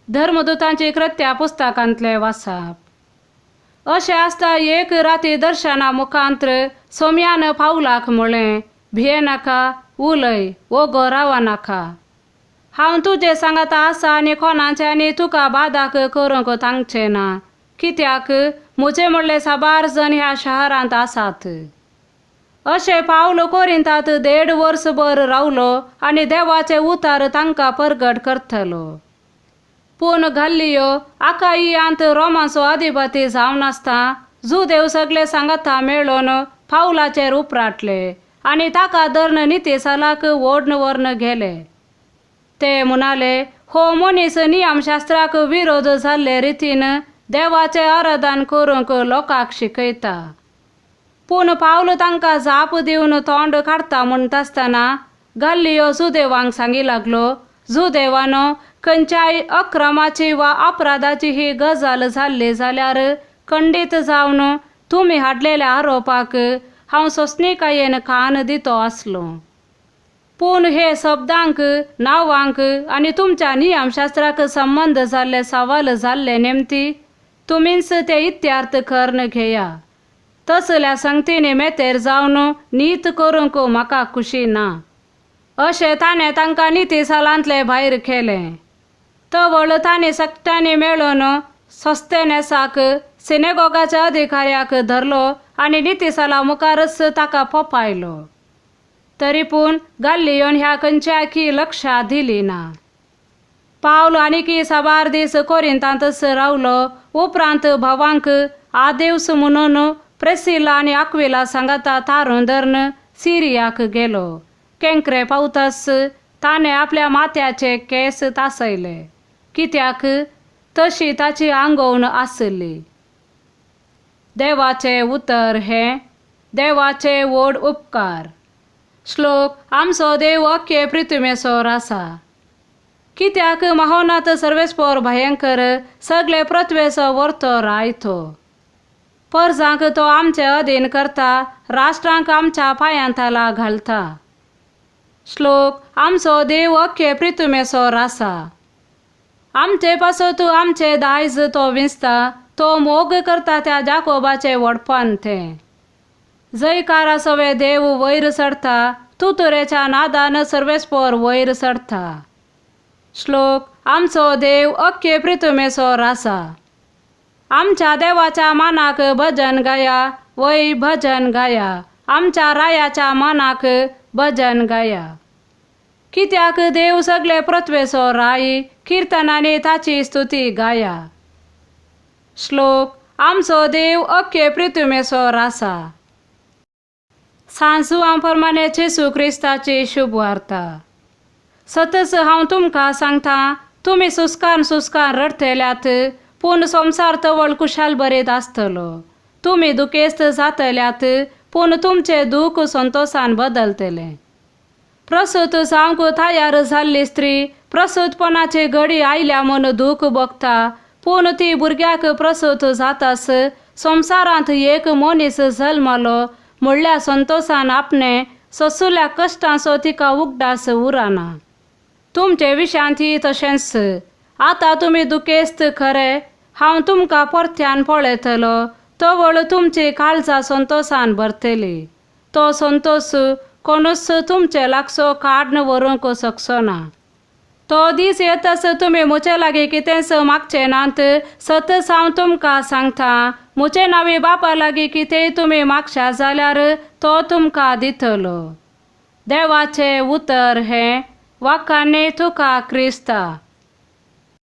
धर्मदूतांची कृत्या पुस्तकांतले वाचप। अशें आसता एक राती दर्शना मुखांतर सोम्यान पावलाक म्हळें, भिये नाका, उलय, ओगो रावा नाका। हांव तुजे सांगाता आसा आनी कोणाच्यानी तुका बादाक करूंक थांगचें ना, कित्याक म्हजे म्हणले साबार जण ह्या शहरांत आसात। अशें पावल कोरिंतांत 1.5 वर्सभर रावलो आनी देवाचे उतार तांकां परगट करतलो। पूण गल्लियो आकाईयांत रोमाचो अधिपती जावन आसता जुदेव सगळे सांगाता मेळोन पावलाचेर उपराटले आनी ताका धरून नितीसालाक ओडून व्हरून गेले। ते म्हणाले, हो मनीस नियमशास्त्राक विरोध जाल्ले रितीन देवाचे आराधन करूंक लोकांक शिकयता। पूण पावल तांकां जाप दिवन तोंड काडटा म्हणटासतना गल्लियो जुदेवांक सांगी लागलो, जुदेवानो, खंयच्याय अक्रमाची वा अपराधाची ही गजाल जाल्ली जाल्यार खंडीत जावन तुमी हाडलेल्या आरोपाक हांव सोंसणीकायेन कान दितो आसलो। पूण हे शब्दांक, नांवांक आनी तुमच्या नियमशास्त्राक संबंध जाल्ले सवाल जाल्ले नेमती तुमीच ते इत्यार्थ करून घेया। तसल्या संगतींनी मेतेर जावन नीत करूंक म्हाका खुशी ना। अशें ताणें तांकां नितीसालांतले भायर केलें। तवळ तांणी सगळ्यांनी मेळोन सोस्थेनेसाक सिनेगोगाच्या अधिकाऱ्याक धरलो आनी नितीसाला मुखारच ताका पोपायलो। तरी पूण गल्लियोन ह्या खंयच्याकी लक्षा दिली ना। पावल आनीक साबार दीस कोरिंतांतच रावलो। उपरांत भावांक आदेवस म्हणून प्रिसिला आनी आक्विला सांगाता तारून धरून सिरियाक गेलो। केंकरे पावतास ताणें आपल्या माथ्याचे केस तासयले, कित्याक तशी ताची आंगवण आसली। देवाचे उतर हें, देवाचे व्हड उपकार। श्लोक। आमचो देव अख्खे पृथ्वीमेसोर आसा, कित्याक महोनात सर्वेस्पोर भयंकर सगळे पृथ्वेचो वर्तो रायतो। परजांक तो आमचे अधीन करता, राष्ट्रांक आमच्या पांयांतला घालता। श्लोक। आमचो देव अख्खे पृथ्वीमेसोर आसा, आमचे पासत आमचे दायज तो विंचता, तो मोग करता त्या जाकोबाचे व्हडपण तें। जयकारा सवे देव वयर चडता, तुतुरेच्या नादान सर्वेस्पोर वयर चडता। श्लोक। आमचो देव अख्खे पृथ्वीमेसोर आसा, आमच्या देवाच्या मानाक भजन गाया, वय भजन गाया, आमच्या रायाच्या मानाक भजन गाया। कित्याक देव सगळे पृथ्वेचो राय, किर्तनांनी ताची स्तुती गाया। श्लोक। आमचो देव अख्खे पृथ्वीमेसोर आसा। सांजुवां प्रमाणे जेसू क्रिस्ताची शुभ वार्ता। सतच हांव तुमकां सांगता, तुमी सुस्कान रडतल्यात, पूण संवसार तवळ कुशाल बरीत आसतलो। तुमी दुखेस्त जातल्यात, पूण तुमचे दूख संतोषान बदलतले। प्रसूत जावंक तयार जाल्ली स्त्री प्रसूतपणाची घडी आयल्या म्हूण दूख भोगता, पूण ती भुरग्याक प्रसूत जातास संवसारांत एक मनीस जल्मलो म्हणल्या संतोषान आपणे सोंसुल्या कश्टांचो तिका उगडास उरना। तुमचे विशांती तशेंच। आतां तुमी दुखेस्त खरे, हांव तुमकां परत्यान पळयतलो, तवळ तुमची काळजां संतोषान भरतली। तो संतोष कोणूच तुमचे लागसो काडून व्हरूंक शकचो ना। तो दीस येतास तुमी म्हजे लागीं कितेंच मागचे नात। सतच हांव तुमकां सांगता, म्हजे नांवी बापा लागीं कितेंय तुमी मागशा जाल्यार तो तुमकां दितलो। देवाचे उतर हें, वाखाणे तुका क्रिस्ता।